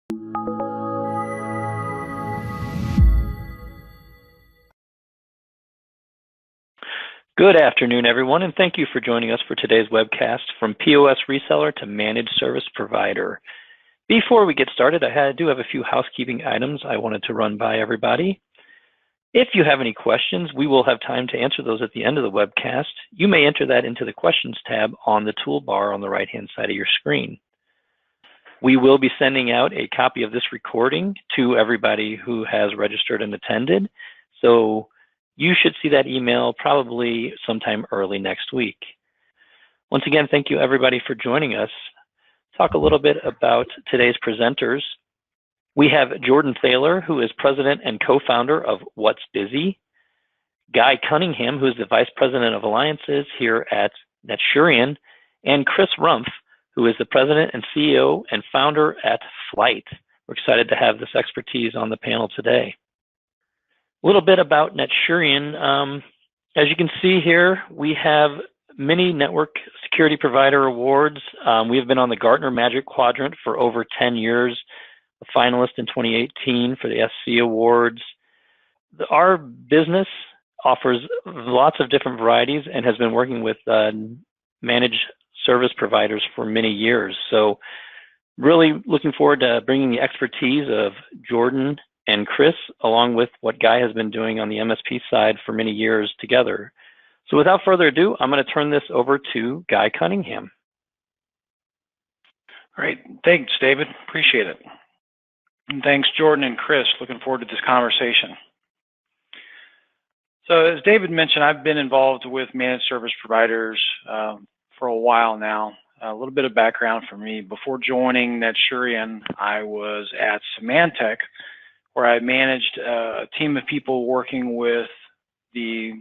Good afternoon, everyone, and thank you for joining us for today's webcast, From POS Reseller to Managed Service Provider. Before we get started, I do have a few housekeeping items I wanted to run by everybody. If you have any questions, we will have time to answer those at the end of the webcast. You may enter that into the Questions tab on the toolbar on the right-hand side of your screen. We will be sending out a copy of this recording to everybody who has registered and attended. So you should see that email probably sometime early next week. Once again, thank you everybody for joining us. Talk a little bit about today's presenters. We have Jordan Thaler, who is president and co-founder of What's Busy, Guy Cunningham, who is the vice president of alliances here at Netshurian, and Chris Rumpf, who is the president and CEO and founder at Flight. We're excited to have this expertise on the panel today. A little bit about Netshurian. As you can see here, we have many network security provider awards. We have been on the Gartner Magic Quadrant for over 10 years, a finalist in 2018 for the SC Awards. Our business offers lots of different varieties and has been working with managed service providers for many years. So really looking forward to bringing the expertise of Jordan and Chris, along with what Guy has been doing on the MSP side for many years together. So without further ado, I'm going to turn this over to Guy Cunningham. Great. Thanks, David. Appreciate it. And thanks, Jordan and Chris. Looking forward to this conversation. So as David mentioned, I've been involved with managed service providers for a while now. A little bit of background for me. Before joining Netshurian, I was at Symantec, where I managed a team of people working with the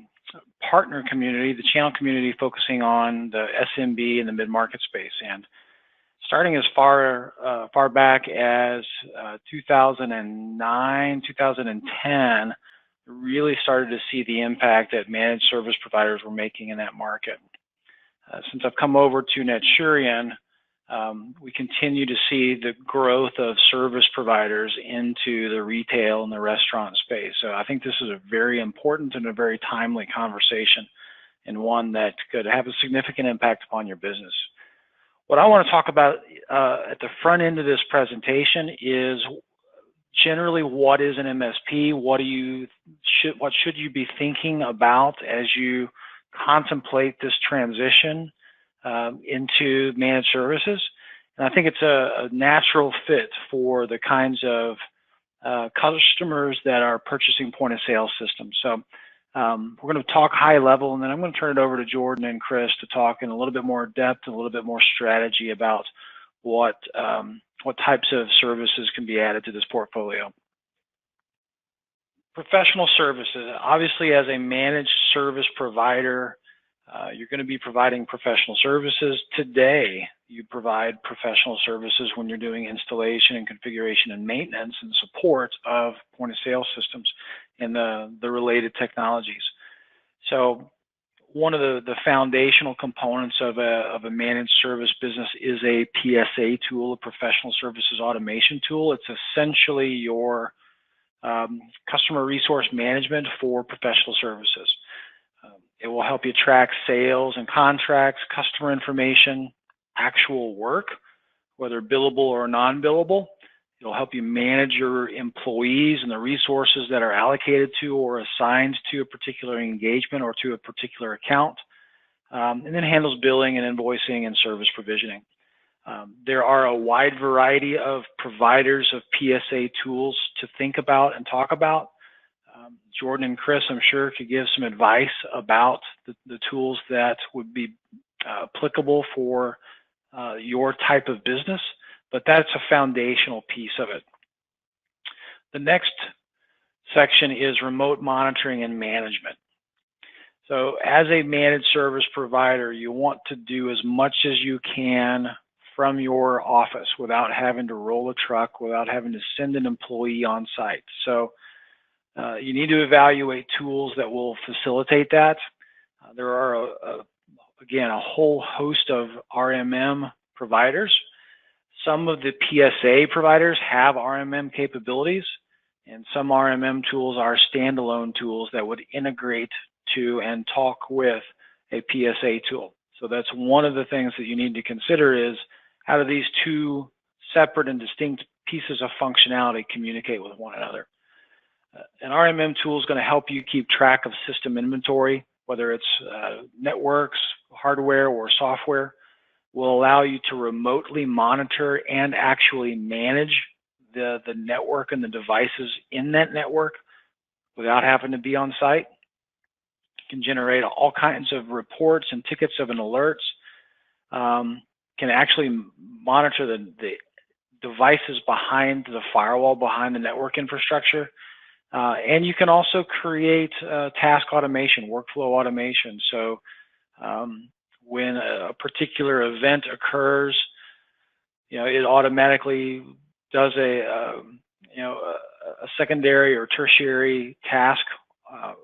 partner community, the channel community, focusing on the SMB and the mid-market space. And starting as far back as 2009, 2010, really started to see the impact that managed service providers were making in that market. Since I've come over to Netshurian, we continue to see the growth of service providers into the retail and the restaurant space. So I think this is a very important and a very timely conversation, and one that could have a significant impact upon your business. What I want to talk about at the front end of this presentation is generally what is an MSP, what should you be thinking about as you contemplate this transition into managed services. And I think it's a natural fit for the kinds of customers that are purchasing point of sale systems. So we're going to talk high level, and then I'm going to turn it over to Jordan and Chris to talk in a little bit more depth, a little bit more strategy about what types of services can be added to this portfolio. Professional services. Obviously, as a managed service provider, you're going to be providing professional services. Today, you provide professional services when you're doing installation and configuration and maintenance and support of point of sale systems and the related technologies. So one of the foundational components of a managed service business is a PSA tool, a professional services automation tool. It's essentially your customer resource management for professional services. It will help you track sales and contracts, customer information, actual work, whether billable or non-billable. It'll help you manage your employees and the resources that are allocated to or assigned to a particular engagement or to a particular account, and then handles billing and invoicing and service provisioning. There are a wide variety of providers of PSA tools to think about and talk about. Jordan and Chris, I'm sure, could give some advice about the tools that would be applicable for your type of business, but that's a foundational piece of it. The next section is remote monitoring and management. So as a managed service provider, you want to do as much as you can from your office without having to roll a truck, without having to send an employee on site. So you need to evaluate tools that will facilitate that. There are, again, a whole host of RMM providers. Some of the PSA providers have RMM capabilities, and some RMM tools are standalone tools that would integrate to and talk with a PSA tool. So that's one of the things that you need to consider is how do these two separate and distinct pieces of functionality communicate with one another. An RMM tool is going to help you keep track of system inventory, whether it's networks, hardware, or software. Will allow you to remotely monitor and actually manage the network and the devices in that network without having to be on site. You can generate all kinds of reports and tickets of an alerts. Can actually monitor the devices behind the firewall, behind the network infrastructure. And you can also create task automation, workflow automation. So when a particular event occurs, it automatically does a secondary or tertiary task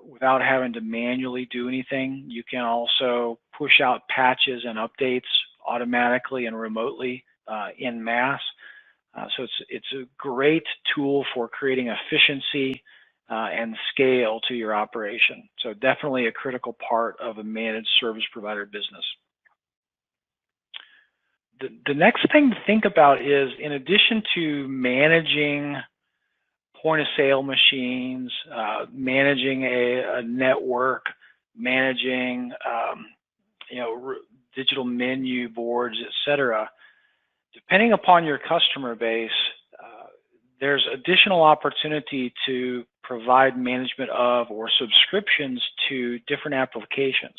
without having to manually do anything. You can also push out patches and updates automatically and remotely en masse. So it's a great tool for creating efficiency and scale to your operation. So definitely a critical part of a managed service provider business. The next thing to think about is, in addition to managing point of sale machines, managing a network, managing digital menu boards, etc., depending upon your customer base, there's additional opportunity to provide management of or subscriptions to different applications.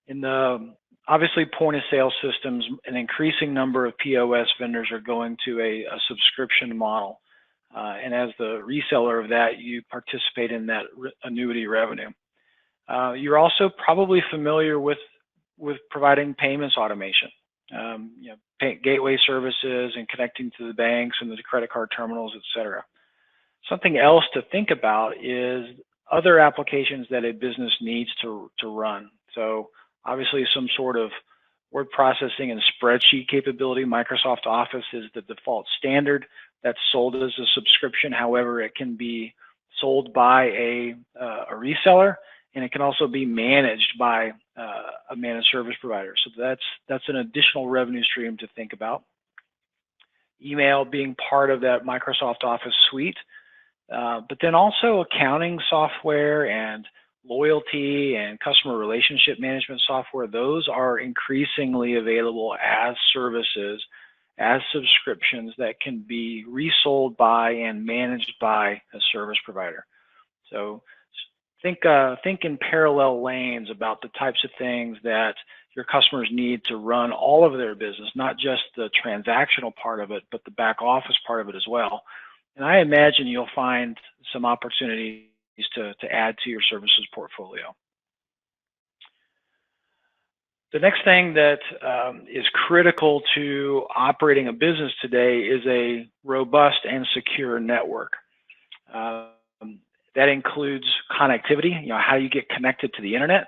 In the obviously point of sale systems, an increasing number of POS vendors are going to a subscription model. And as the reseller of that, you participate in that annuity revenue. You're also probably familiar with providing payments automation. Gateway services and connecting to the banks and the credit card terminals, etc. Something else to think about is other applications that a business needs to run. So obviously some sort of word processing and spreadsheet capability. Microsoft Office is the default standard that's sold as a subscription. However, it can be sold by a reseller, and it can also be managed by a managed service provider. So that's an additional revenue stream to think about. Email being part of that Microsoft Office suite, but then also accounting software and loyalty and customer relationship management software. Those are increasingly available as services, as subscriptions that can be resold by and managed by a service provider. So think in parallel lanes about the types of things that your customers need to run all of their business, not just the transactional part of it, but the back office part of it as well. And I imagine you'll find some opportunities to add to your services portfolio. The next thing that is critical to operating a business today is a robust and secure network. That includes connectivity, how you get connected to the internet.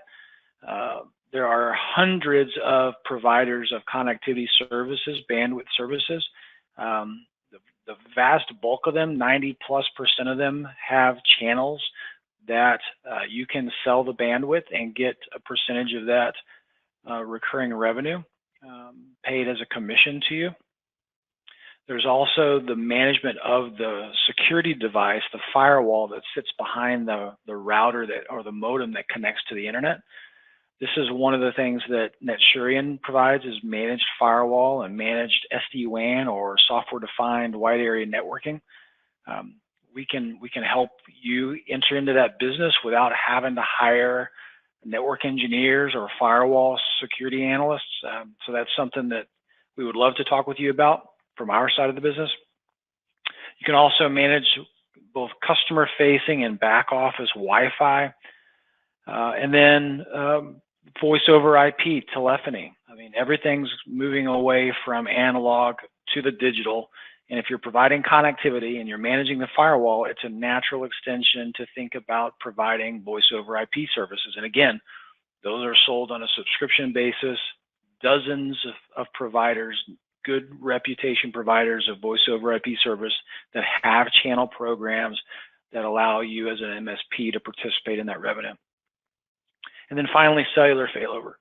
There are hundreds of providers of connectivity services, bandwidth services. The vast bulk of them, 90+% of them, have channels that you can sell the bandwidth and get a percentage of that recurring revenue paid as a commission to you. There's also the management of the security device, the firewall that sits behind the router or the modem that connects to the internet. This is one of the things that NetSurian provides, is managed firewall and managed SD-WAN or software-defined wide area networking. We can help you enter into that business without having to hire network engineers or firewall security analysts. So that's something that we would love to talk with you about from our side of the business. You can also manage both customer-facing and back-office Wi-Fi, and then voice over IP telephony. I mean, everything's moving away from analog to the digital. And if you're providing connectivity and you're managing the firewall, it's a natural extension to think about providing voice over IP services. And again, those are sold on a subscription basis. Dozens of providers good reputation providers of voice over IP service that have channel programs that allow you as an MSP to participate in that revenue. And then finally, cellular failover.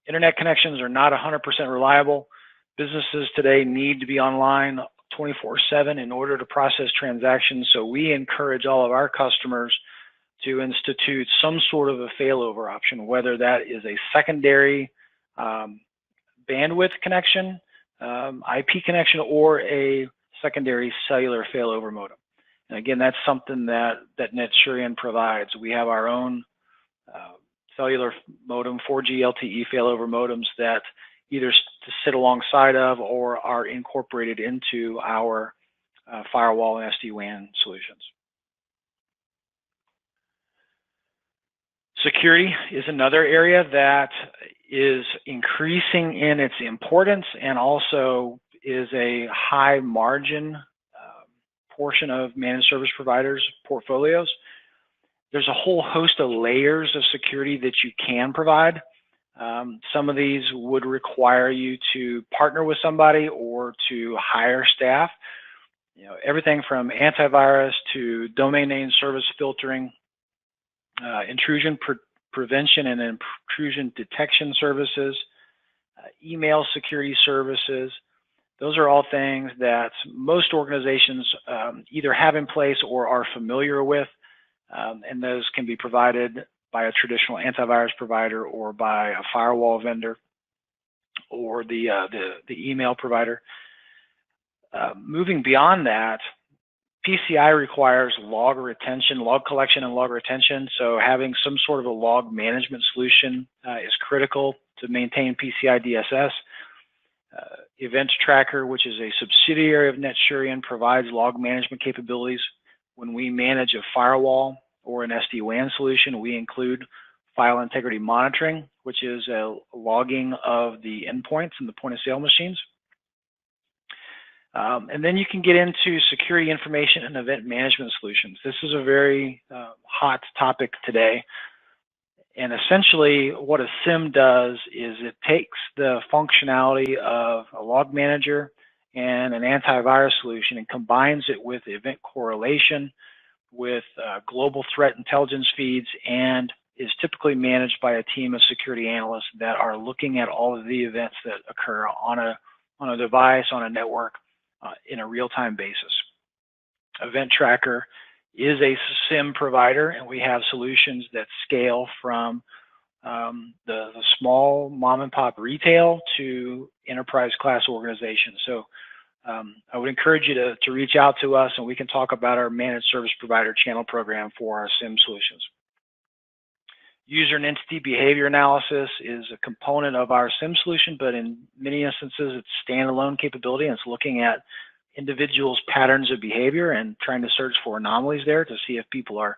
Internet connections are not 100% reliable. Businesses today need to be online 24/7 in order to process transactions. So we encourage all of our customers to institute some sort of a failover option, whether that is a secondary bandwidth connection, IP connection, or a secondary cellular failover modem. And again, that's something that NetSurian provides. We have our own cellular modem, 4G LTE failover modems that either sit alongside of or are incorporated into our firewall and SD-WAN solutions. Security is another area that is increasing in its importance and also is a high margin portion of managed service providers' portfolios. There's a whole host of layers of security that you can provide. Some of these would require you to partner with somebody or to hire staff. You know, everything from antivirus to domain name service filtering, intrusion prevention and intrusion detection services, email security services. Those are all things that most organizations either have in place or are familiar with, and those can be provided by a traditional antivirus provider or by a firewall vendor or the email provider. Moving beyond that, PCI requires log retention, log collection and log retention. So having some sort of a log management solution is critical to maintain PCI DSS. Event Tracker, which is a subsidiary of NetSurian, provides log management capabilities. When we manage a firewall or an SD-WAN solution, we include file integrity monitoring, which is a logging of the endpoints and the point of sale machines. And then you can get into security information and event management solutions. This is a very hot topic today. And essentially what a SIM does is it takes the functionality of a log manager and an antivirus solution and combines it with event correlation, with global threat intelligence feeds, and is typically managed by a team of security analysts that are looking at all of the events that occur on a device, on a network, in a real-time basis. Event Tracker is a SIM provider, and we have solutions that scale from the small mom and pop retail to enterprise class organizations. So I would encourage you to reach out to us, and we can talk about our managed service provider channel program for our SIM solutions. User and entity behavior analysis is a component of our SIM solution, but in many instances it's standalone capability, and it's looking at individuals' patterns of behavior and trying to search for anomalies there to see if people are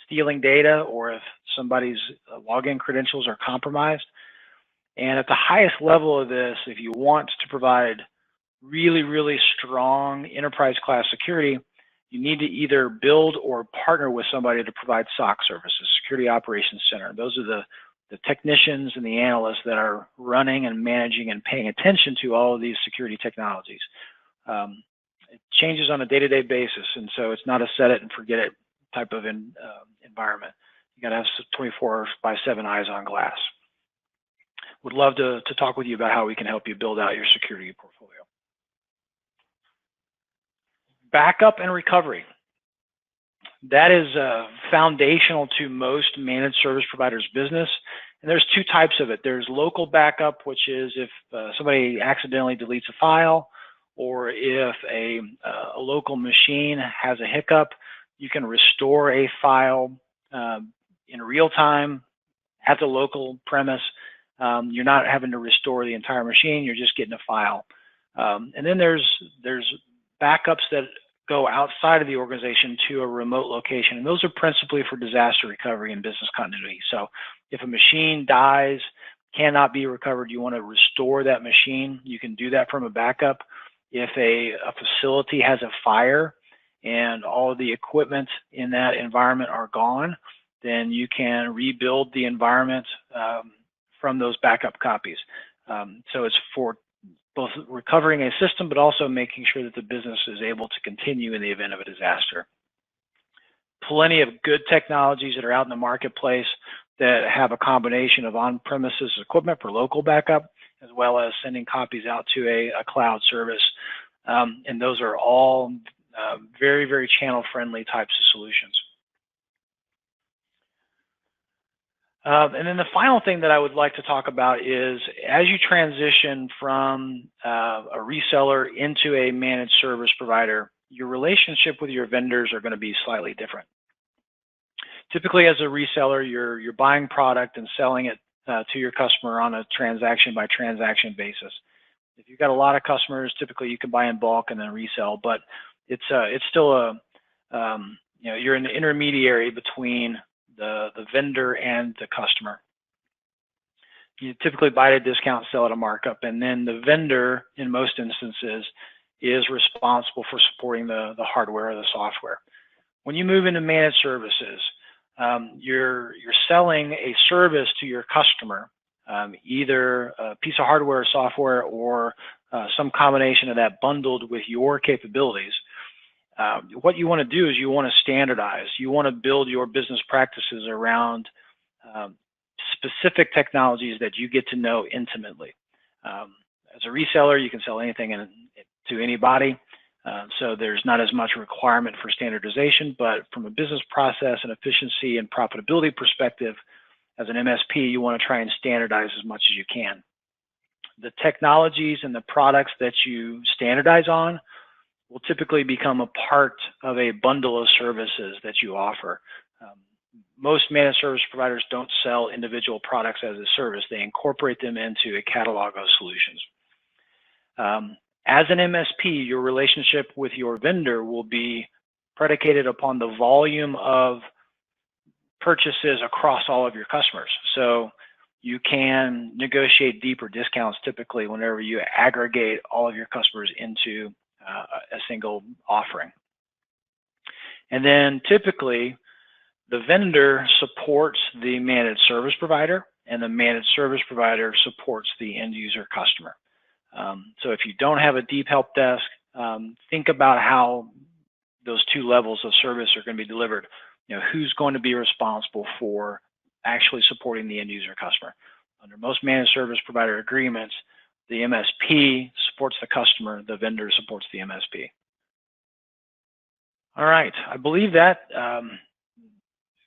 stealing data or if somebody's login credentials are compromised. And at the highest level of this, if you want to provide really, really strong enterprise class security, you need to either build or partner with somebody to provide SOC services, Security Operations Center. Those are the technicians and the analysts that are running and managing and paying attention to all of these security technologies. It changes on a day-to-day basis, and so it's not a set it and forget it type of environment. You got to have 24/7 eyes on glass. Would love to talk with you about how we can help you build out your security portfolio. Backup and recovery. That is foundational to most managed service providers' business. And there's two types of it. There's local backup, which is if somebody accidentally deletes a file, or if a local machine has a hiccup, you can restore a file in real time at the local premise. You're not having to restore the entire machine, you're just getting a file. And then there's backups that go outside of the organization to a remote location. And those are principally for disaster recovery and business continuity. So if a machine dies, cannot be recovered, you want to restore that machine, you can do that from a backup. If a facility has a fire and all of the equipment in that environment are gone, then you can rebuild the environment from those backup copies. So it's for both recovering a system, but also making sure that the business is able to continue in the event of a disaster. Plenty of good technologies that are out in the marketplace that have a combination of on-premises equipment for local backup, as well as sending copies out to a cloud service. And those are all very, very channel-friendly types of solutions. And then the final thing that I would like to talk about is, as you transition from a reseller into a managed service provider, your relationship with your vendors are going to be slightly different. Typically, as a reseller, you're buying product and selling it to your customer on a transaction-by-transaction basis. If you've got a lot of customers, typically you can buy in bulk and then resell, but it's still you're an intermediary between the vendor and the customer. You typically buy at a discount, sell at a markup, and then the vendor, in most instances, is responsible for supporting the hardware or the software. When you move into managed services, you're selling a service to your customer, either a piece of hardware or software, or some combination of that bundled with your capabilities. What you want to do is you want to standardize. You want to build your business practices around specific technologies that you get to know intimately. As a reseller, you can sell anything to anybody, so there's not as much requirement for standardization, but from a business process and efficiency and profitability perspective, as an MSP, you want to try and standardize as much as you can. The technologies and the products that you standardize on will typically become a part of a bundle of services that you offer. Most managed service providers don't sell individual products as a service. They incorporate them into a catalog of solutions. As an MSP, your relationship with your vendor will be predicated upon the volume of purchases across all of your customers. So you can negotiate deeper discounts typically whenever you aggregate all of your customers into a single offering. And then typically the vendor supports the managed service provider, and the managed service provider supports the end user customer. So if you don't have a deep help desk, think about how those two levels of service are going to be delivered. Who's going to be responsible for actually supporting the end user customer? Under most managed service provider agreements, the MSP supports the customer, the vendor supports the MSP. All right, I believe that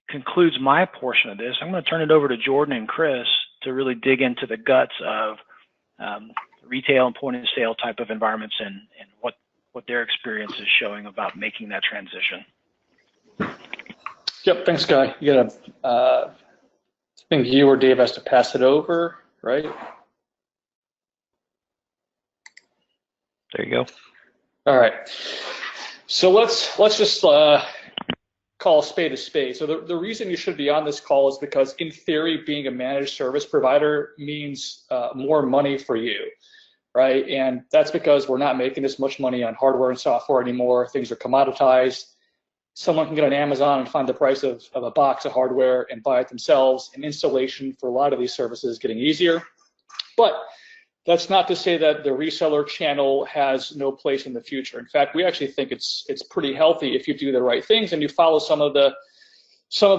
concludes my portion of this. I'm going to turn it over to Jordan and Chris to really dig into the guts of retail and point of sale type of environments and what their experience is showing about making that transition. Yep, thanks, Guy. You got I think you or Dave has to pass it over, right? There you go. All right. So let's just call a spade a spade. So the reason you should be on this call is because, in theory, being a managed service provider means more money for you, right? And that's because we're not making as much money on hardware and software anymore. Things are commoditized. Someone can get on Amazon and find the price of a box of hardware and buy it themselves. And installation for a lot of these services is getting easier. But that's not to say that the reseller channel has no place in the future. In fact, we actually think it's pretty healthy if you do the right things and you follow some of the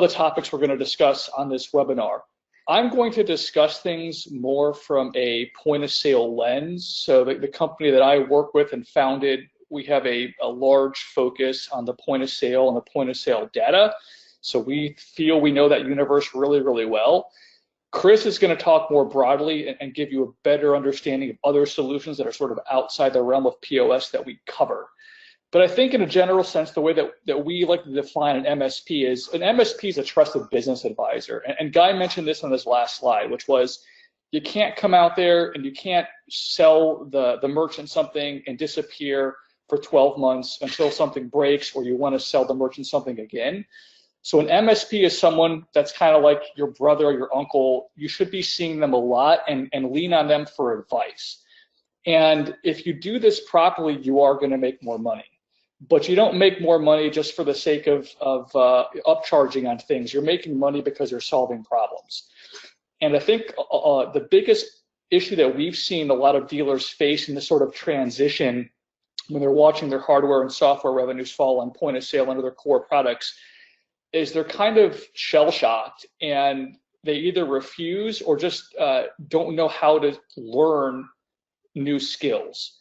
topics we're going to discuss on this webinar. I'm going to discuss things more from a point of sale lens. So the company that I work with and founded, we have a large focus on the point of sale and the point of sale data. So we feel we know that universe really, really well. Chris is going to talk more broadly and give you a better understanding of other solutions that are sort of outside the realm of POS that we cover. But I think in a general sense, the way that we like to define an MSP is a trusted business advisor. And Guy mentioned this on his last slide, which was you can't come out there and you can't sell the merchant something and disappear for 12 months until something breaks or you want to sell the merchant something again. So an MSP is someone that's kind of like your brother or your uncle. You should be seeing them a lot and lean on them for advice. And if you do this properly, you are going to make more money. But you don't make more money just for the sake of upcharging on things. You're making money because you're solving problems. And I think the biggest issue that we've seen a lot of dealers face in this sort of transition when they're watching their hardware and software revenues fall on point of sale under their core products is they're kind of shell-shocked, and they either refuse or just don't know how to learn new skills.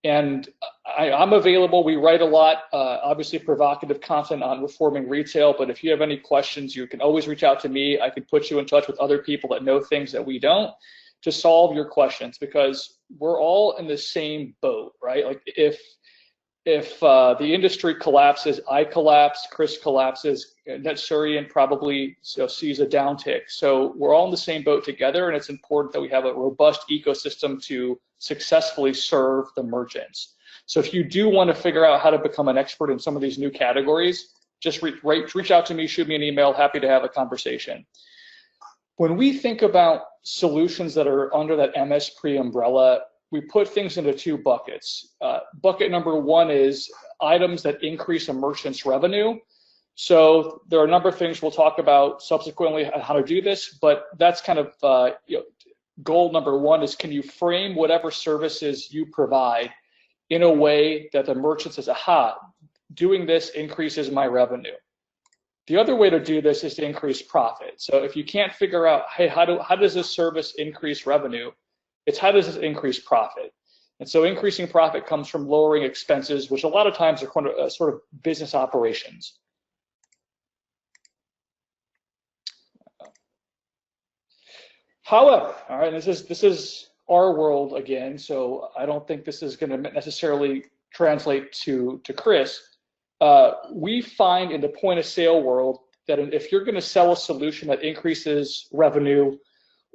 And I'm available. We write a lot, obviously provocative content on reforming retail, but if you have any questions, you can always reach out to me. I can put you in touch with other people that know things that we don't to solve your questions, because we're all in the same boat, right? Like if the industry collapses, I collapse, Chris collapses, NetSurian probably sees a downtick. So we're all in the same boat together, and it's important that we have a robust ecosystem to successfully serve the merchants. So if you do want to figure out how to become an expert in some of these new categories, just reach out to me, shoot me an email, happy to have a conversation. When we think about solutions that are under that MSP umbrella, we put things into two buckets. Bucket number one is items that increase a merchant's revenue. So there are a number of things we'll talk about subsequently on how to do this, but that's kind of goal number one is, can you frame whatever services you provide in a way that the merchant says, aha, doing this increases my revenue. The other way to do this is to increase profit. So if you can't figure out, hey, how does this service increase revenue? It's how does this increase profit? And so increasing profit comes from lowering expenses, which a lot of times are sort of business operations. However, all right, this is our world again, so I don't think this is going to necessarily translate to Chris. We find in the point of sale world that if you're going to sell a solution that increases revenue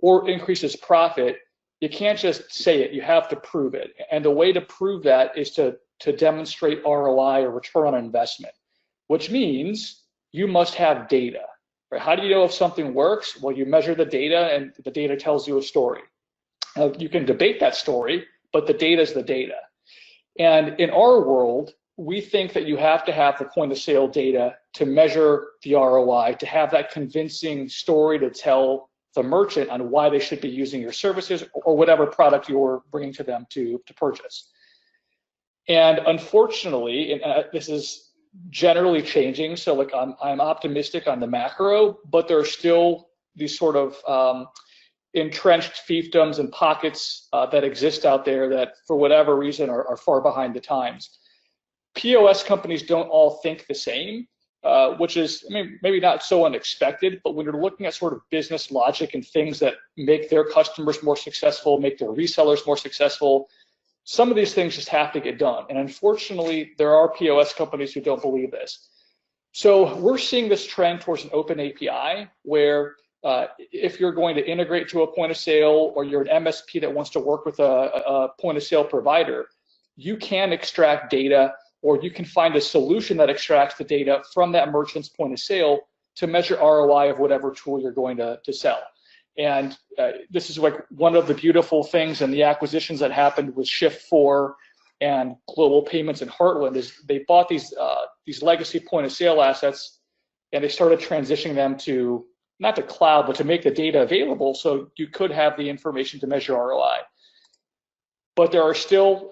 or increases profit, you can't just say it, you have to prove it. And the way to prove that is to demonstrate ROI, or return on investment, which means you must have data. Right? How do you know if something works? Well, you measure the data, and the data tells you a story. Now, you can debate that story, but the data is the data. And in our world, we think that you have to have the point of sale data to measure the ROI, to have that convincing story to tell the merchant on why they should be using your services or whatever product you're bringing to them to purchase. And unfortunately, and this is generally changing, so like I'm optimistic on the macro, but there are still these sort of entrenched fiefdoms and pockets that exist out there that for whatever reason are far behind the times. POS companies don't all think the same, which is, I mean, maybe not so unexpected, but when you're looking at sort of business logic and things that make their customers more successful, make their resellers more successful, some of these things just have to get done. And unfortunately, there are POS companies who don't believe this. So we're seeing this trend towards an open API where if you're going to integrate to a point of sale, or you're an MSP that wants to work with a point of sale provider, you can extract data, or you can find a solution that extracts the data from that merchant's point of sale to measure ROI of whatever tool you're going to sell. And this is like one of the beautiful things in the acquisitions that happened with Shift4 and Global Payments and Heartland is they bought these legacy point of sale assets, and they started transitioning them to, not to cloud, but to make the data available so you could have the information to measure ROI. But there are still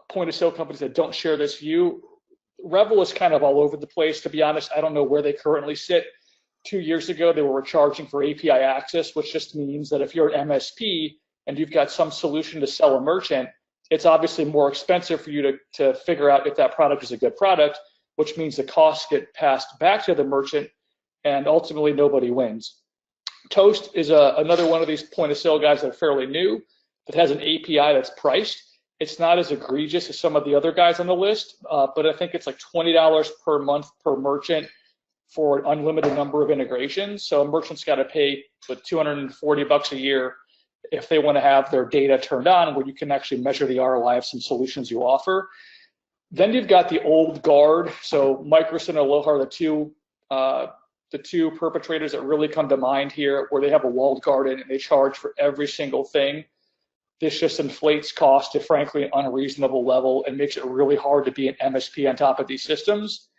point of sale companies that don't share this view. Revel is kind of all over the place, to be honest. I don't know where they currently sit. 2 years ago, they were charging for API access, which just means that if you're an MSP and you've got some solution to sell a merchant, it's obviously more expensive for you to figure out if that product is a good product, which means the costs get passed back to the merchant, and ultimately nobody wins. Toast is another one of these point of sale guys that are fairly new, that has an API that's priced. It's not as egregious as some of the other guys on the list, but I think it's like $20 per month per merchant for an unlimited number of integrations. So a merchant's got to pay $240 a year if they want to have their data turned on, where you can actually measure the ROI of some solutions you offer. Then you've got the old guard. So Micros and Aloha are the two perpetrators that really come to mind here, where they have a walled garden and they charge for every single thing. This just inflates cost to, frankly, an unreasonable level and makes it really hard to be an MSP on top of these systems.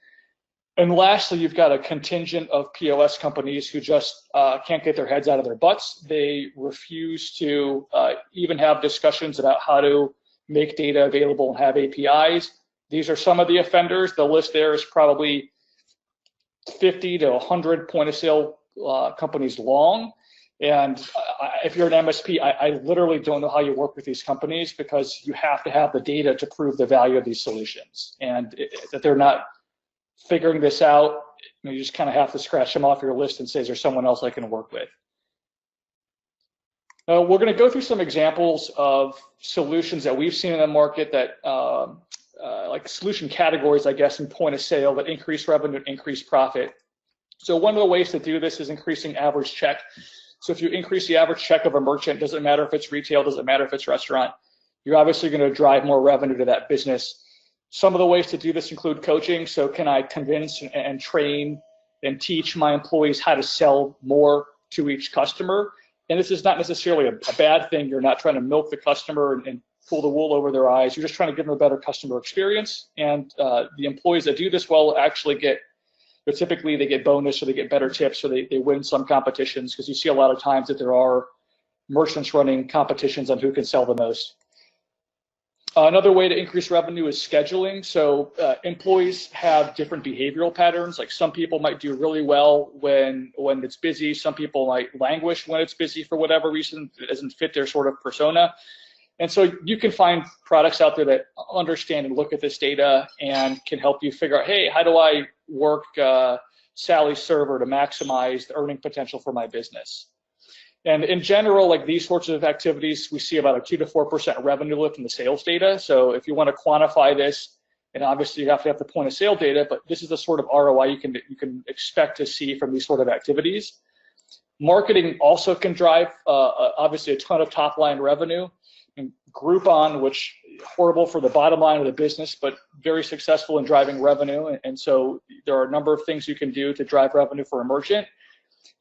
And lastly, you've got a contingent of POS companies who just can't get their heads out of their butts. They refuse to even have discussions about how to make data available and have APIs. These are some of the offenders. The list there is probably 50 to 100 point of sale companies long. And if you're an MSP, I literally don't know how you work with these companies, because you have to have the data to prove the value of these solutions. And that they're not figuring this out, you just kind of have to scratch them off your list and say, is there someone else I can work with? We're going to go through some examples of solutions that we've seen in the market that, like solution categories, I guess, in point of sale that increase revenue and increase profit. So one of the ways to do this is increasing average check. So if you increase the average check of a merchant, doesn't matter if it's retail, doesn't matter if it's restaurant, you're obviously going to drive more revenue to that business. Some of the ways to do this include coaching. So can I convince and train and teach my employees how to sell more to each customer? And this is not necessarily a bad thing. You're not trying to milk the customer and pull the wool over their eyes. You're just trying to give them a better customer experience. And the employees that do this well actually get, typically they get bonus, or they get better tips, or they win some competitions, because you see a lot of times that there are merchants running competitions on who can sell the most. Another way to increase revenue is scheduling. So employees have different behavioral patterns. Like some people might do really well when it's busy. Some people might languish when it's busy for whatever reason. It doesn't fit their sort of persona. And so you can find products out there that understand and look at this data and can help you figure out, hey, how do I work Sally's server to maximize the earning potential for my business? And in general, like these sorts of activities, we see about a 2 to 4% revenue lift in the sales data. So if you want to quantify this, and obviously you have to have the point of sale data, but this is the sort of ROI you can expect to see from these sort of activities. Marketing also can drive obviously a ton of top line revenue. And Groupon, which horrible for the bottom line of the business, but very successful in driving revenue. And so there are a number of things you can do to drive revenue for a merchant.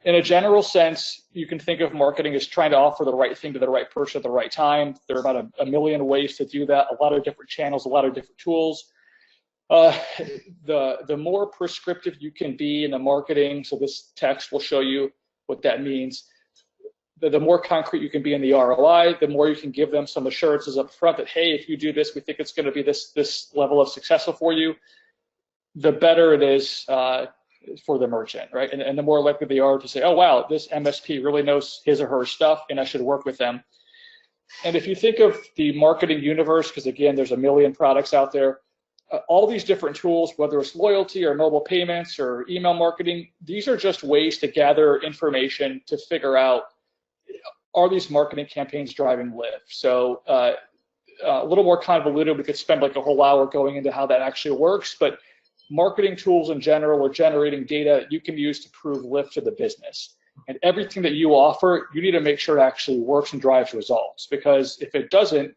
In a general sense, you can think of marketing as trying to offer the right thing to the right person at the right time. There are about a million ways to do that, a lot of different channels, a lot of different tools. The more prescriptive you can be in the marketing, so this text will show you what that means. The more concrete you can be in the ROI, the more you can give them some assurances up front that, hey, if you do this, we think it's going to be this level of successful for you, the better it is for the merchant, right? And the more likely they are to say, oh, wow, this MSP really knows his or her stuff, and I should work with them. And if you think of the marketing universe, because again, there's a million products out there, all these different tools, whether it's loyalty or mobile payments or email marketing, these are just ways to gather information to figure out, are these marketing campaigns driving lift? So a little more convoluted, we could spend like a whole hour going into how that actually works, but marketing tools in general are generating data you can use to prove lift to the business. And everything that you offer, you need to make sure it actually works and drives results, because if it doesn't,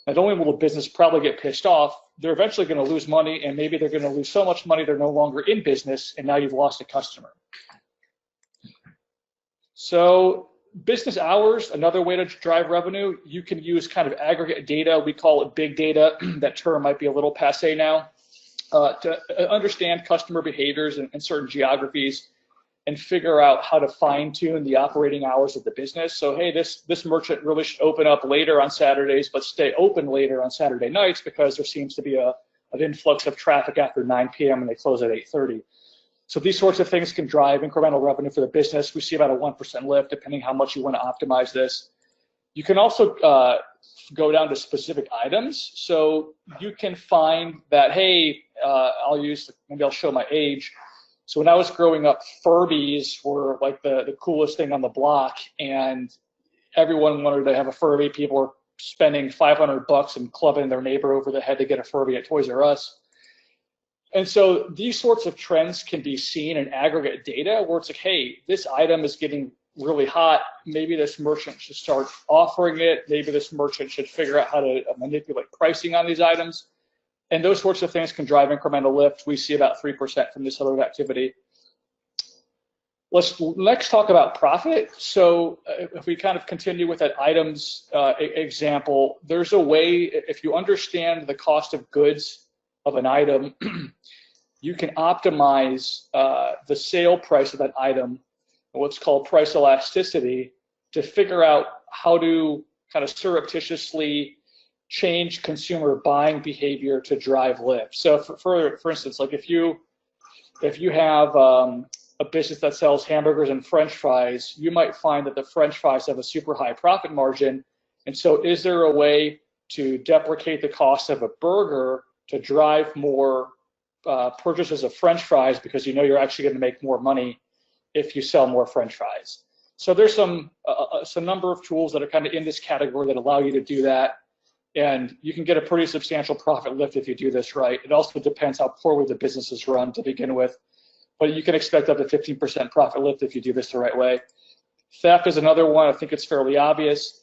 not only will the business probably get pissed off, they're eventually going to lose money, and maybe they're going to lose so much money they're no longer in business, and now you've lost a customer. So business hours, another way to drive revenue, you can use kind of aggregate data. We call it big data. That term might be a little passé now. To understand customer behaviors in certain geographies and figure out how to fine-tune the operating hours of the business. So, hey, this merchant really should open up later on Saturdays, but stay open later on Saturday nights, because there seems to be an influx of traffic after 9 p.m. and they close at 8:30. So these sorts of things can drive incremental revenue for the business. We see about a 1% lift, depending how much you want to optimize this. You can also go down to specific items. So you can find that, hey, maybe I'll show my age. So when I was growing up, Furbies were like the coolest thing on the block, and everyone wanted to have a Furby. People were spending $500 and clubbing their neighbor over the head to get a Furby at Toys R Us. And so these sorts of trends can be seen in aggregate data where it's like, hey, this item is getting really hot. Maybe this merchant should start offering it. Maybe this merchant should figure out how to manipulate pricing on these items. And those sorts of things can drive incremental lift. We see about 3% from this other activity. Let's next talk about profit. So if we kind of continue with that items example, there's a way, if you understand the cost of goods of an item, you can optimize the sale price of that item, what's called price elasticity, to figure out how to kind of surreptitiously change consumer buying behavior to drive lift. So for instance, like if you have a business that sells hamburgers and French fries, you might find that the French fries have a super high profit margin. And so is there a way to deprecate the cost of a burger to drive more purchases of French fries, because you know you're actually going to make more money if you sell more French fries? So there's some number of tools that are kind of in this category that allow you to do that. And you can get a pretty substantial profit lift if you do this right. It also depends how poorly the business is run to begin with, but you can expect up to 15% profit lift if you do this the right way. Theft is another one. I think it's fairly obvious.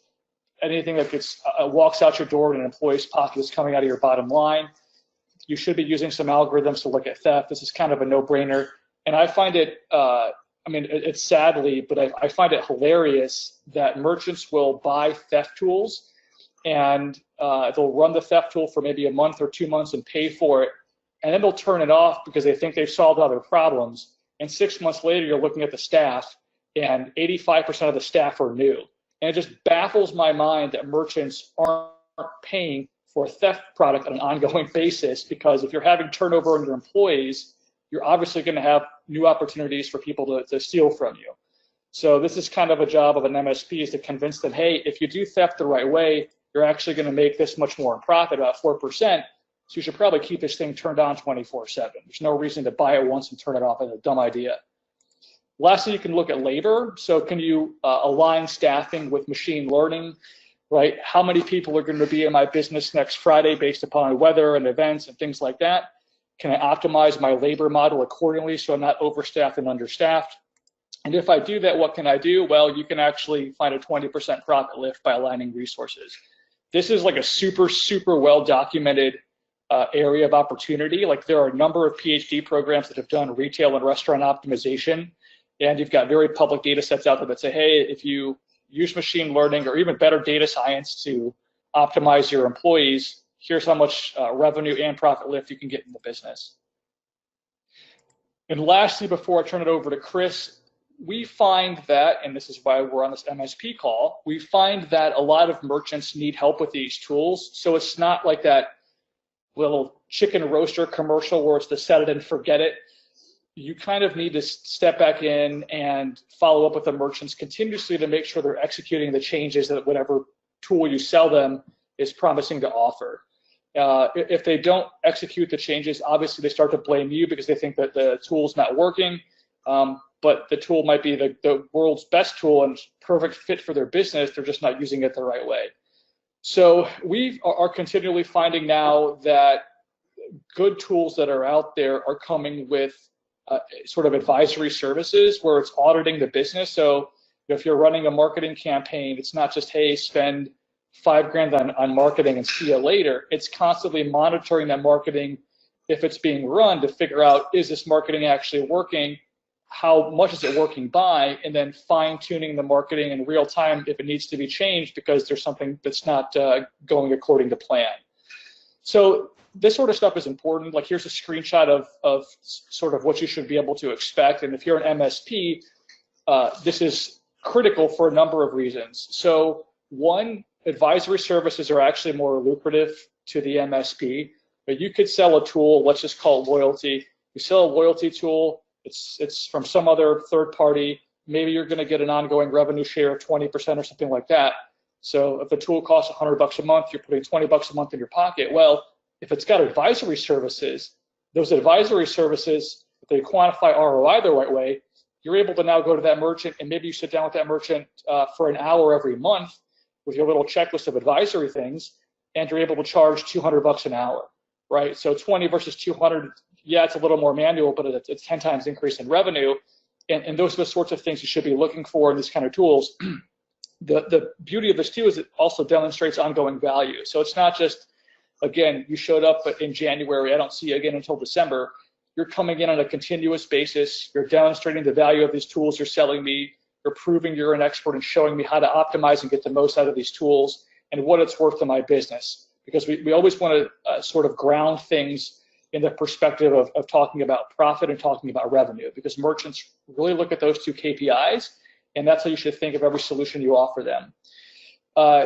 Anything that gets walks out your door in an employee's pocket is coming out of your bottom line. You should be using some algorithms to look at theft. This is kind of a no-brainer. And I find it, it's sadly, but I find it hilarious that merchants will buy theft tools and they'll run the theft tool for maybe a month or 2 months and pay for it. And then they'll turn it off because they think they've solved all their problems. And 6 months later, you're looking at the staff, and 85% of the staff are new. And it just baffles my mind that merchants aren't paying for a theft product on an ongoing basis, because if you're having turnover in your employees, you're obviously going to have new opportunities for people to steal from you. So this is kind of a job of an MSP, is to convince them, hey, if you do theft the right way, you're actually going to make this much more in profit, about 4%. So you should probably keep this thing turned on 24/7. There's no reason to buy it once and turn it off. It's a dumb idea. Lastly, you can look at labor. So can you align staffing with machine learning, right? How many people are going to be in my business next Friday based upon weather and events and things like that? Can I optimize my labor model accordingly so I'm not overstaffed and understaffed? And if I do that, what can I do? Well, you can actually find a 20% profit lift by aligning resources. This is like a super, super well documented area of opportunity. Like there are a number of PhD programs that have done retail and restaurant optimization. And you've got very public data sets out there that say, hey, if you use machine learning or even better data science to optimize your employees, here's how much revenue and profit lift you can get in the business. And lastly, before I turn it over to Chris, we find that, and this is why we're on this MSP call, we find that a lot of merchants need help with these tools. So it's not like that little chicken roaster commercial where it's the set it and forget it. You kind of need to step back in and follow up with the merchants continuously to make sure they're executing the changes that whatever tool you sell them is promising to offer. If they don't execute the changes, obviously they start to blame you because they think that the tool's not working. But the tool might be the world's best tool and perfect fit for their business. They're just not using it the right way. So we are continually finding now that good tools that are out there are coming with sort of advisory services where it's auditing the business. So if you're running a marketing campaign, it's not just, hey, spend $5,000 on marketing and see you later. It's constantly monitoring that marketing if it's being run to figure out, is this marketing actually working? How much is it working by? And then fine tuning the marketing in real time if it needs to be changed because there's something that's not going according to plan. So this sort of stuff is important. Like here's a screenshot of sort of what you should be able to expect. And if you're an MSP, this is critical for a number of reasons. So one, advisory services are actually more lucrative to the MSP, but you could sell a tool, let's just call it loyalty. You sell a loyalty tool, it's from some other third party, maybe you're gonna get an ongoing revenue share of 20% or something like that. So if the tool costs $100 a month, you're putting $20 a month in your pocket. Well, if it's got advisory services, those advisory services, if they quantify ROI the right way, you're able to now go to that merchant and maybe you sit down with that merchant for an hour every month with your little checklist of advisory things, and you're able to charge $200 an hour, right? So 20 versus 200, yeah, it's a little more manual, but it's 10 times increase in revenue. And those are the sorts of things you should be looking for in these kind of tools. The beauty of this too is it also demonstrates ongoing value. So it's not just, again, you showed up in January, I don't see you again until December. You're coming in on a continuous basis. You're demonstrating the value of these tools you're selling me. You're proving you're an expert and showing me how to optimize and get the most out of these tools and what it's worth to my business. Because we always want to sort of ground things in the perspective of talking about profit and talking about revenue, because merchants really look at those two KPIs, and that's how you should think of every solution you offer them.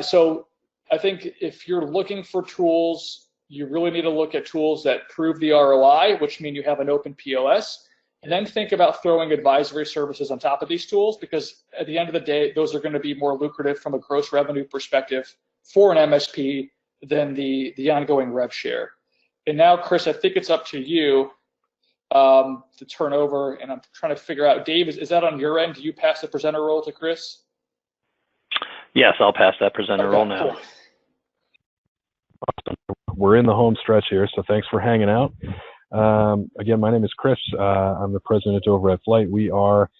So I think if you're looking for tools, you really need to look at tools that prove the ROI, which mean you have an open POS, and then think about throwing advisory services on top of these tools, because at the end of the day, those are going to be more lucrative from a gross revenue perspective for an MSP than the ongoing rev share. And now, Chris, I think it's up to you to turn over, and I'm trying to figure out, Dave, is that on your end? Do you pass the presenter role to Chris? Yes, I'll pass that presenter role now. Cool. Awesome. We're in the home stretch here, so thanks for hanging out. Again, my name is Chris. I'm the president over at Flight. We are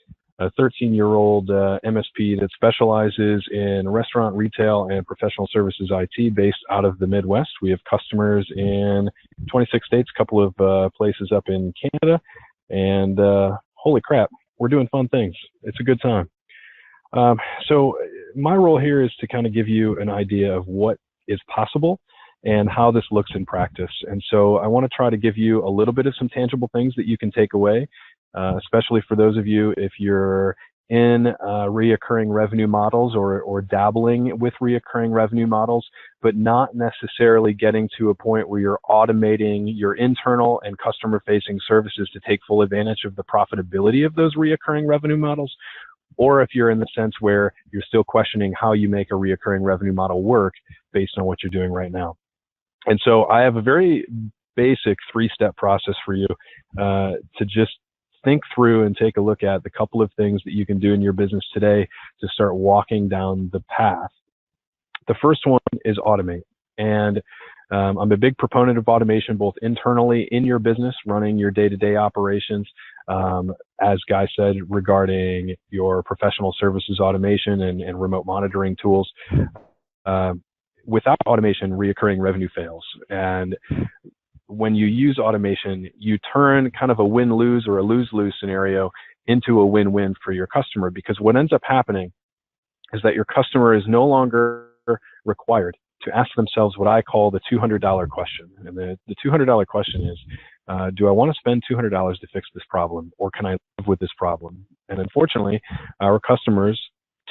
a 13-year-old MSP that specializes in restaurant, retail, and professional services IT based out of the Midwest. We have customers in 26 states, a couple of places up in Canada, and holy crap, we're doing fun things. It's a good time. So my role here is to kind of give you an idea of what is possible and how this looks in practice. And so I want to try to give you a little bit of some tangible things that you can take away, especially for those of you if you're in reoccurring revenue models or dabbling with reoccurring revenue models, but not necessarily getting to a point where you're automating your internal and customer-facing services to take full advantage of the profitability of those reoccurring revenue models, or if you're in the sense where you're still questioning how you make a reoccurring revenue model work based on what you're doing right now. And so I have a very basic 3-step process for you to just think through and take a look at the couple of things that you can do in your business today to start walking down the path. The first one is automate. And I'm a big proponent of automation, both internally in your business, running your day-to-day operations, as Guy said, regarding your professional services automation and remote monitoring tools. Without automation, reoccurring revenue fails. And when you use automation, you turn kind of a win-lose or a lose-lose scenario into a win-win for your customer, because what ends up happening is that your customer is no longer required to ask themselves what I call the $200 question. And the $200 question is, do I want to spend $200 to fix this problem, or can I live with this problem? And unfortunately, our customers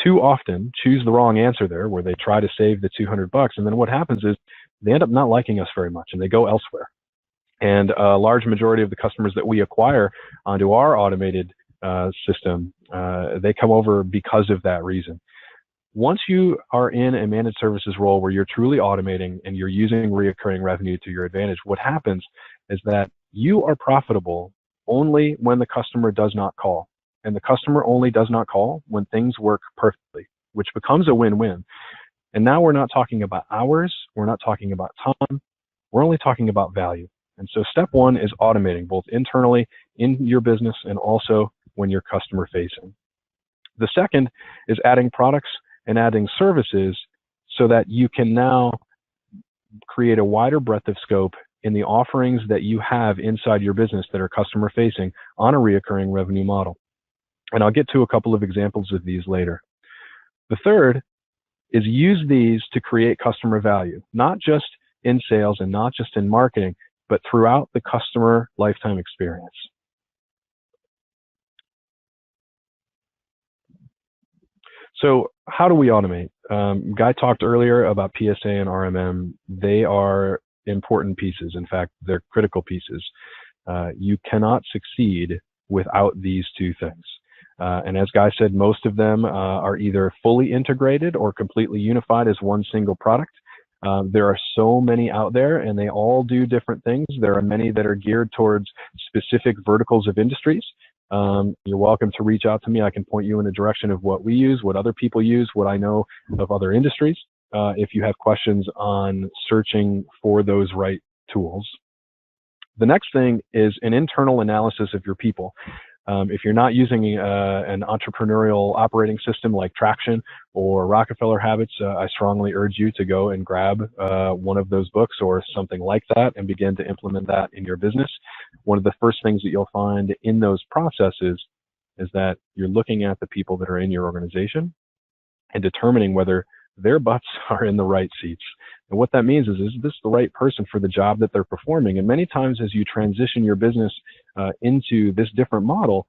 too often choose the wrong answer there, where they try to save the $200, and then what happens is they end up not liking us very much and they go elsewhere. And a large majority of the customers that we acquire onto our automated system, they come over because of that reason. Once you are in a managed services role where you're truly automating and you're using reoccurring revenue to your advantage, what happens is that you are profitable only when the customer does not call. And the customer only does not call when things work perfectly, which becomes a win-win. And now we're not talking about hours, we're not talking about time, we're only talking about value. And so step one is automating, both internally in your business and also when you're customer facing. The second is adding products and adding services so that you can now create a wider breadth of scope in the offerings that you have inside your business that are customer facing on a reoccurring revenue model. And I'll get to a couple of examples of these later. The third is use these to create customer value, not just in sales and not just in marketing, but throughout the customer lifetime experience. So how do we automate? Guy talked earlier about PSA and RMM. They are important pieces. In fact, they're critical pieces. You cannot succeed without these two things. And as Guy said, most of them are either fully integrated or completely unified as one single product. There are so many out there, and they all do different things. There are many that are geared towards specific verticals of industries. You're welcome to reach out to me. I can point you in the direction of what we use, what other people use, what I know of other industries, if you have questions on searching for those right tools. The next thing is an internal analysis of your people. If you're not using an entrepreneurial operating system like Traction or Rockefeller Habits, I strongly urge you to go and grab one of those books or something like that and begin to implement that in your business. One of the first things that you'll find in those processes is that you're looking at the people that are in your organization and determining whether their butts are in the right seats. And what that means is this the right person for the job that they're performing? And many times as you transition your business into this different model,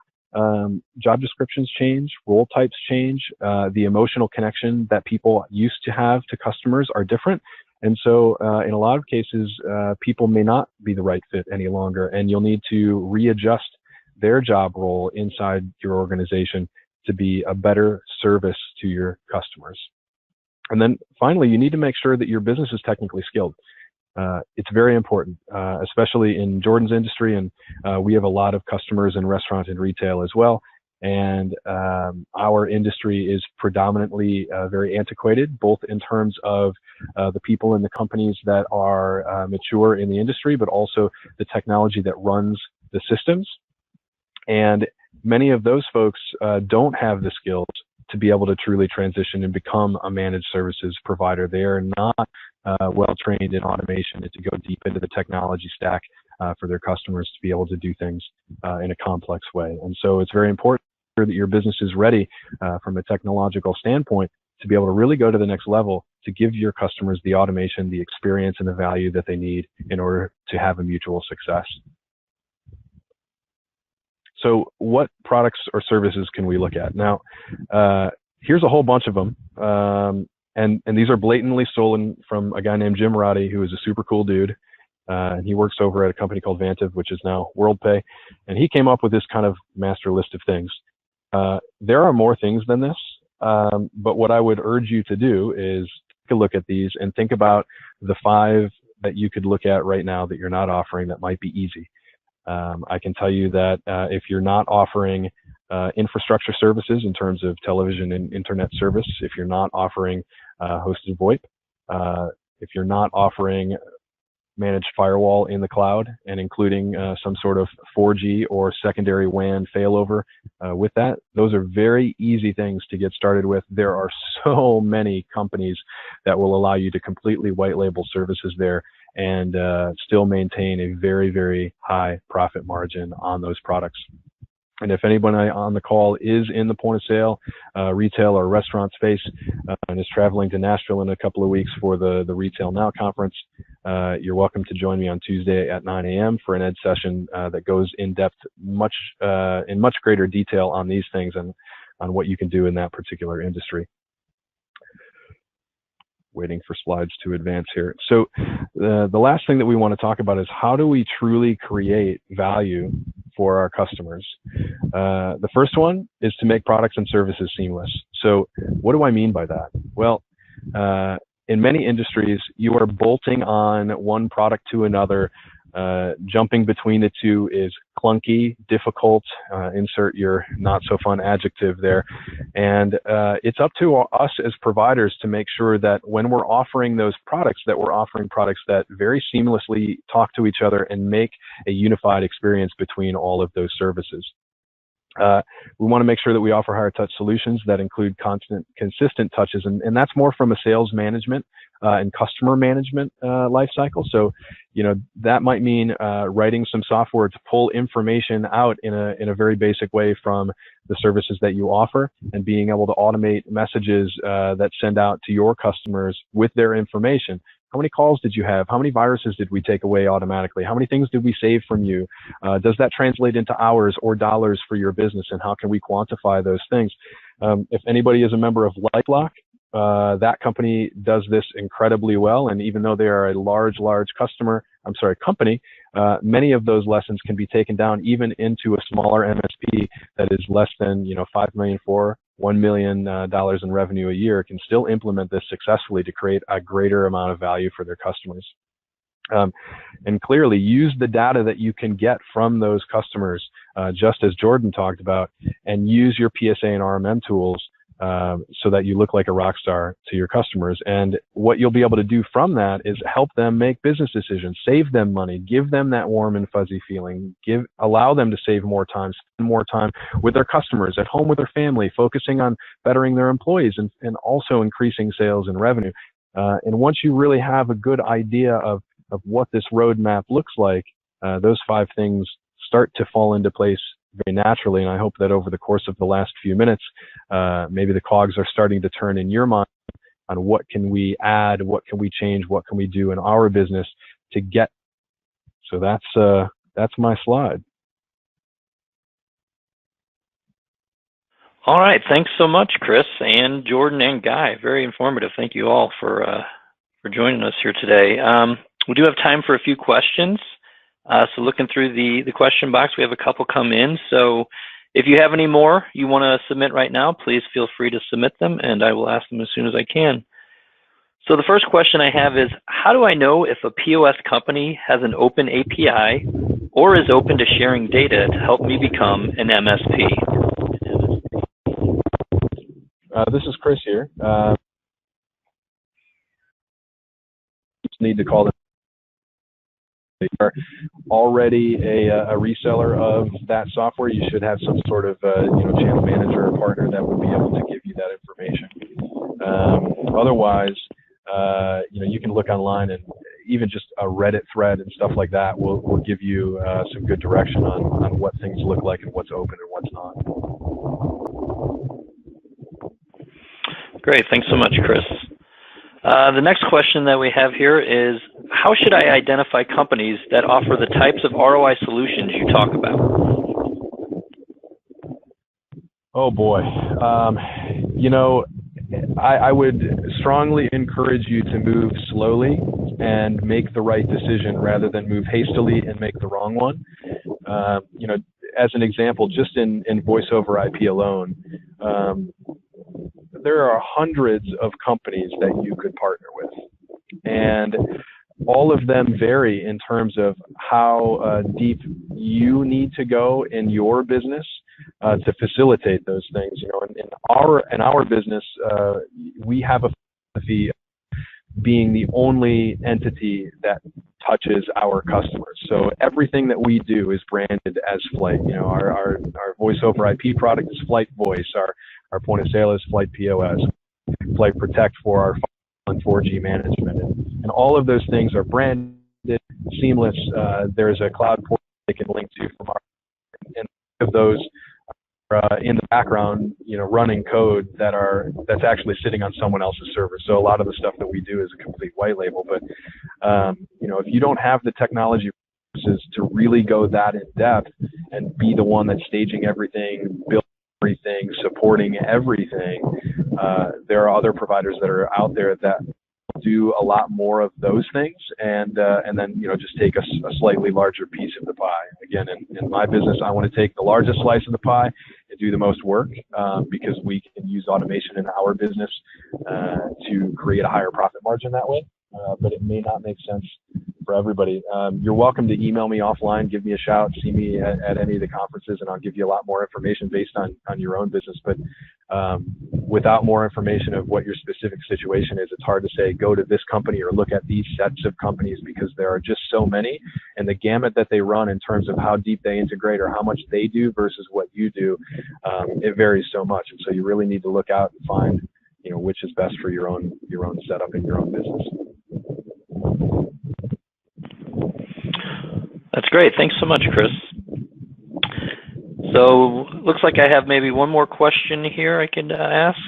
job descriptions change, role types change, the emotional connection that people used to have to customers are different. And so in a lot of cases, people may not be the right fit any longer, and you'll need to readjust their job role inside your organization to be a better service to your customers. And then finally, you need to make sure that your business is technically skilled. It's very important, especially in Jordan's industry, and we have a lot of customers in restaurant and retail as well. And our industry is predominantly very antiquated, both in terms of the people in the companies that are mature in the industry, but also the technology that runs the systems. And many of those folks don't have the skills to be able to truly transition and become a managed services provider. They are not well trained in automation and to go deep into the technology stack for their customers to be able to do things in a complex way. And so it's very important that your business is ready from a technological standpoint to be able to really go to the next level to give your customers the automation, the experience, and the value that they need in order to have a mutual success. So what products or services can we look at? Now, here's a whole bunch of them. And these are blatantly stolen from a guy named Jim Roddy, who is a super cool dude. And he works over at a company called Vantiv, which is now WorldPay. And he came up with this kind of master list of things. There are more things than this. But what I would urge you to do is take a look at these and think about the 5 that you could look at right now that you're not offering that might be easy. I can tell you that if you're not offering infrastructure services in terms of television and internet service, if you're not offering hosted VoIP, if you're not offering managed firewall in the cloud and including some sort of 4G or secondary WAN failover with that, those are very easy things to get started with. There are so many companies that will allow you to completely white label services there and still maintain a very, very high profit margin on those products. And if anyone on the call is in the point of sale, retail or restaurant space, and is traveling to Nashville in a couple of weeks for the Retail Now conference, you're welcome to join me on Tuesday at 9 a.m. for an ed session that goes in depth in much greater detail on these things and on what you can do in that particular industry. Waiting for slides to advance here. So the last thing that we want to talk about is how do we truly create value for our customers? The first one is to make products and services seamless. So what do I mean by that? Well, in many industries, you are bolting on one product to another. Jumping between the two is clunky, difficult, insert your not so fun adjective there. And it's up to us as providers to make sure that when we're offering those products, that we're offering products that very seamlessly talk to each other and make a unified experience between all of those services. We want to make sure that we offer higher touch solutions that include consistent touches, and that's more from a sales management and customer management life cycle. So, that might mean writing some software to pull information out in a very basic way from the services that you offer, and being able to automate messages that send out to your customers with their information. How many calls did you have? How many viruses did we take away automatically? How many things did we save from you? Does that translate into hours or dollars for your business? And how can we quantify those things? If anybody is a member of LifeLock, that company does this incredibly well. And even though they are a large company, many of those lessons can be taken down even into a smaller MSP that is less than, $5 million for $1 million in revenue a year, can still implement this successfully to create a greater amount of value for their customers. And clearly use the data that you can get from those customers, just as Jordan talked about, and use your PSA and RMM tools so that you look like a rock star to your customers. And what you'll be able to do from that is help them make business decisions, save them money, give them that warm and fuzzy feeling, allow them to save more time, spend more time with their customers, at home with their family, focusing on bettering their employees and also increasing sales and revenue. And once you really have a good idea of what this roadmap looks like, those 5 things start to fall into place very naturally. And I hope that over the course of the last few minutes, maybe the cogs are starting to turn in your mind what can we add, what can we change, what can we do in our business to get. So that's my slide. All right. Thanks so much, Chris and Jordan and Guy. Very informative. Thank you all for joining us here today. We do have time for a few questions. So looking through the question box, we have a couple come in. So if you have any more you want to submit right now, please feel free to submit them, and I will ask them as soon as I can. So the first question I have is, how do I know if a POS company has an open API or is open to sharing data to help me become an MSP? This is Chris here. Just need to call them. They are already a reseller of that software. You should have some sort of channel manager or partner that would be able to give you that information. Otherwise, you can look online, and even just a Reddit thread and stuff like that will give you some good direction on what things look like and what's open and what's not. Great. Thanks so much, Chris. The next question that we have here is, how should I identify companies that offer the types of ROI solutions you talk about? Oh boy. I would strongly encourage you to move slowly and make the right decision rather than move hastily and make the wrong one. As an example, just in voice over IP alone, there are hundreds of companies that you could partner with, and all of them vary in terms of how deep you need to go in your business to facilitate those things. In our business, we have a philosophy of being the only entity that touches our customers. So everything that we do is branded as Flight. Our voice over IP product is Flight Voice. Our point of sale is Flight POS. Flight Protect for our 4G management, and all of those things are branded, seamless. There's a cloud portal they can link to from our, and of those in the background, running code that's actually sitting on someone else's server. So a lot of the stuff that we do is a complete white label. But if you don't have the technology resources to really go that in depth and be the one that's staging everything, building everything, supporting everything, there are other providers that are out there that do a lot more of those things, and then just take a slightly larger piece of the pie. Again, in my business, I want to take the largest slice of the pie and do the most work, because we can use automation in our business to create a higher profit margin that way. But it may not make sense for everybody. You're welcome to email me offline, give me a shout, see me at any of the conferences, and I'll give you a lot more information based on your own business. But without more information of what your specific situation is, it's hard to say, go to this company or look at these sets of companies, because there are just so many, and the gamut that they run in terms of how deep they integrate or how much they do versus what you do, it varies so much. And so you really need to look out and find which is best for your own setup and your own business. That's great. Thanks so much, Chris. So looks like I have maybe one more question here I could ask.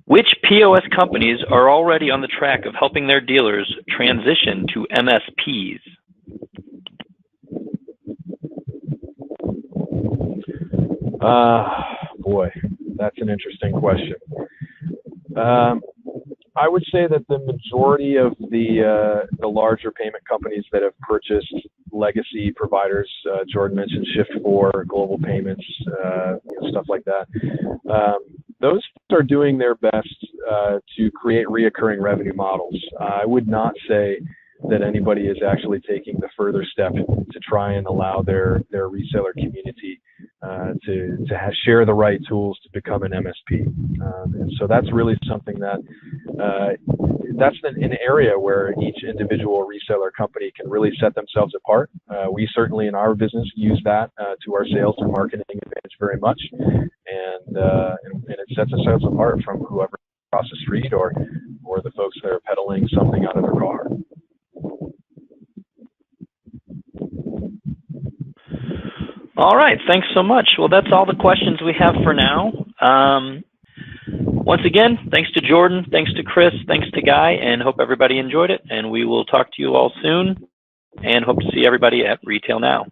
Which POS companies are already on the track of helping their dealers transition to MSPs? Boy, that's an interesting question. I would say that the majority of the larger payment companies that have purchased legacy providers, Jordan mentioned Shift4, Global Payments, stuff like that, those are doing their best to create reoccurring revenue models. I would not say that anybody is actually taking the further step to try and allow their reseller community to share the right tools to become an MSP. And so that's really something that that's an area where each individual reseller company can really set themselves apart. We certainly in our business use that to our sales and marketing advantage very much, and it sets ourselves apart from whoever across the street or the folks that are peddling something out of their car. All right, thanks so much. Well, that's all the questions we have for now. Once again, thanks to Jordan, thanks to Chris, thanks to Guy, and hope everybody enjoyed it. And we will talk to you all soon and hope to see everybody at Retail Now.